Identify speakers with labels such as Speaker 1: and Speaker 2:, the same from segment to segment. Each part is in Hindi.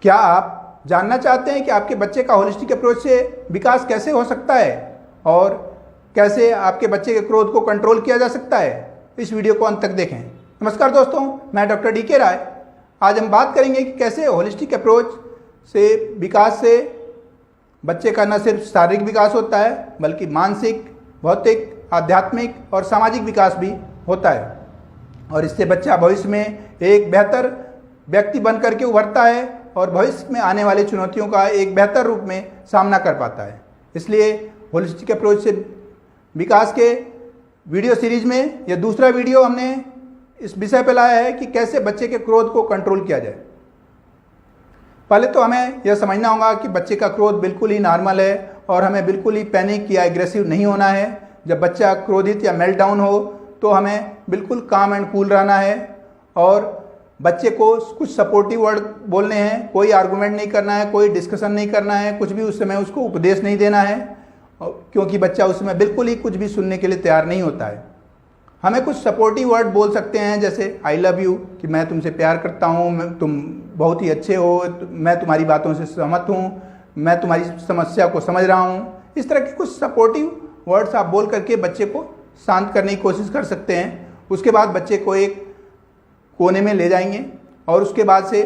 Speaker 1: क्या आप जानना चाहते हैं कि आपके बच्चे का होलिस्टिक अप्रोच से विकास कैसे हो सकता है और कैसे आपके बच्चे के क्रोध को कंट्रोल किया जा सकता है? इस वीडियो को अंत तक देखें। नमस्कार दोस्तों, मैं डॉक्टर डी के राय। आज हम बात करेंगे कि कैसे होलिस्टिक अप्रोच से विकास से बच्चे का न सिर्फ शारीरिक विकास होता है बल्कि मानसिक, भौतिक, आध्यात्मिक और सामाजिक विकास भी होता है और इससे बच्चा भविष्य में एक बेहतर व्यक्ति बन करके उभरता है और भविष्य में आने वाली चुनौतियों का एक बेहतर रूप में सामना कर पाता है। इसलिए होलिस्टिक अप्रोच से विकास के वीडियो सीरीज में यह दूसरा वीडियो हमने इस विषय पर लाया है कि कैसे बच्चे के क्रोध को कंट्रोल किया जाए। पहले तो हमें यह समझना होगा कि बच्चे का क्रोध बिल्कुल ही नॉर्मल है और हमें बिल्कुल ही पैनिक या एग्रेसिव नहीं होना है। जब बच्चा क्रोधित या मेल्ट डाउन हो तो हमें बिल्कुल काम एंड कूल रहना है और बच्चे को कुछ सपोर्टिव वर्ड बोलने हैं। कोई आर्गुमेंट नहीं करना है, कोई डिस्कशन नहीं करना है, कुछ भी उस समय उसको उपदेश नहीं देना है क्योंकि बच्चा उस समय बिल्कुल ही कुछ भी सुनने के लिए तैयार नहीं होता है। हमें कुछ सपोर्टिव वर्ड बोल सकते हैं जैसे आई लव यू, कि मैं तुमसे प्यार करता हूँ, तुम बहुत ही अच्छे हो, मैं तुम्हारी बातों से सहमत हूँ, मैं तुम्हारी समस्या को समझ रहा हूँ। इस तरह के कुछ सपोर्टिव वर्ड्स आप बोल करके बच्चे को शांत करने की कोशिश कर सकते हैं। उसके बाद बच्चे को एक कोने में ले जाएंगे और उसके बाद से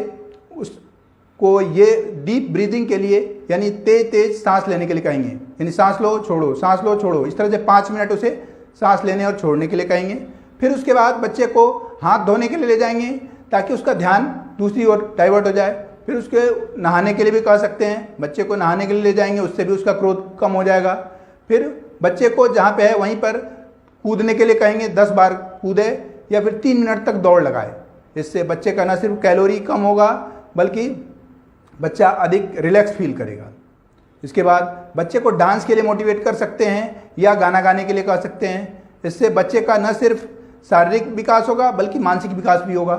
Speaker 1: उसको ये डीप ब्रीदिंग के लिए यानी तेज तेज सांस लेने के लिए कहेंगे, यानी सांस लो छोड़ो, सांस लो छोड़ो। इस तरह से 5 मिनट उसे सांस लेने और छोड़ने के लिए कहेंगे। फिर उसके बाद बच्चे को हाथ धोने के लिए ले जाएंगे ताकि उसका ध्यान दूसरी ओर डाइवर्ट हो जाए। फिर उसके नहाने के लिए भी कह सकते हैं, बच्चे को नहाने के लिए ले जाएंगे, उससे भी उसका क्रोध कम हो जाएगा। फिर बच्चे को जहाँ पे है वहीं पर कूदने के लिए कहेंगे, 10 बार कूदे या फिर 3 मिनट तक दौड़ लगाए। इससे बच्चे का न सिर्फ कैलोरी कम होगा बल्कि बच्चा अधिक रिलैक्स फील करेगा। इसके बाद बच्चे को डांस के लिए मोटिवेट कर सकते हैं या गाना गाने के लिए कह सकते हैं। इससे बच्चे का न सिर्फ शारीरिक विकास होगा बल्कि मानसिक विकास भी होगा।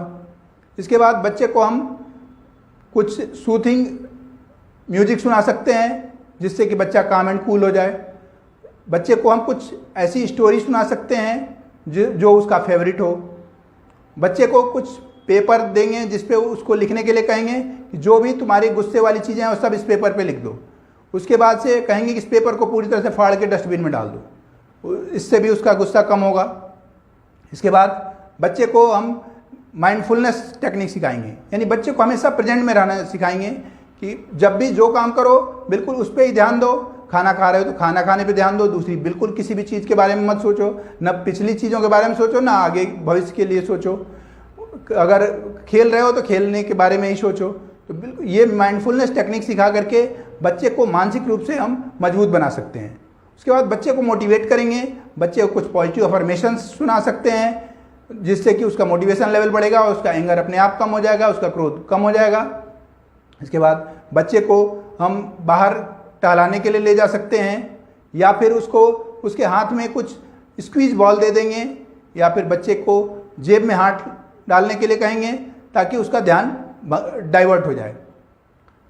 Speaker 1: इसके बाद बच्चे को हम कुछ सूथिंग म्यूजिक सुना सकते हैं जिससे कि बच्चा काम एंड कूल हो जाए। बच्चे को हम कुछ ऐसी स्टोरी सुना सकते हैं जो उसका फेवरेट हो। बच्चे को कुछ पेपर देंगे जिस पे उसको लिखने के लिए कहेंगे कि जो भी तुम्हारी गुस्से वाली चीज़ें हैं वो सब इस पेपर पे लिख दो। उसके बाद से कहेंगे कि इस पेपर को पूरी तरह से फाड़ के डस्टबिन में डाल दो, इससे भी उसका गुस्सा कम होगा। इसके बाद बच्चे को हम माइंडफुलनेस टेक्निक सिखाएंगे, यानी बच्चे को हमेशा प्रेजेंट में रहना सिखाएंगे कि जब भी जो काम करो बिल्कुल उस पर ही ध्यान दो। खाना खा रहे हो तो खाना खाने पे ध्यान दो, दूसरी बिल्कुल किसी भी चीज़ के बारे में मत सोचो, न पिछली चीज़ों के बारे में सोचो, ना आगे भविष्य के लिए सोचो। अगर खेल रहे हो तो खेलने के बारे में ही सोचो। तो बिल्कुल ये माइंडफुलनेस टेक्निक सिखा करके बच्चे को मानसिक रूप से हम मजबूत बना सकते हैं। उसके बाद बच्चे को मोटिवेट करेंगे, बच्चे को कुछ पॉजिटिव अफर्मेशंस सुना सकते हैं जिससे कि उसका मोटिवेशन लेवल बढ़ेगा, उसका एंगर अपने आप कम हो जाएगा, उसका क्रोध कम हो जाएगा। इसके बाद बच्चे को हम बाहर टहलाने के लिए ले जा सकते हैं या फिर उसको उसके हाथ में कुछ स्क्वीज बॉल दे देंगे या फिर बच्चे को जेब में हाथ डालने के लिए कहेंगे ताकि उसका ध्यान डाइवर्ट हो जाए।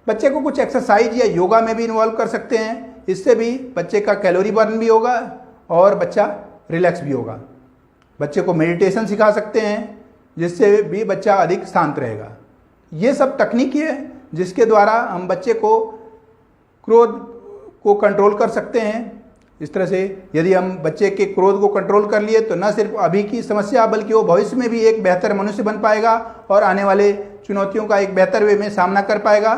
Speaker 1: बच्चे को कुछ एक्सरसाइज या योगा में भी इन्वॉल्व कर सकते हैं, इससे भी बच्चे का कैलोरी बर्न भी होगा और बच्चा रिलैक्स भी होगा। बच्चे को मेडिटेशन सिखा सकते हैं जिससे भी बच्चा अधिक शांत रहेगा। ये सब तकनीक है जिसके द्वारा हम बच्चे को क्रोध को कंट्रोल कर सकते हैं। इस तरह से यदि हम बच्चे के क्रोध को कंट्रोल कर लिए तो न सिर्फ अभी की समस्या बल्कि वो भविष्य में भी एक बेहतर मनुष्य बन पाएगा और आने वाले चुनौतियों का एक बेहतर वे में सामना कर पाएगा।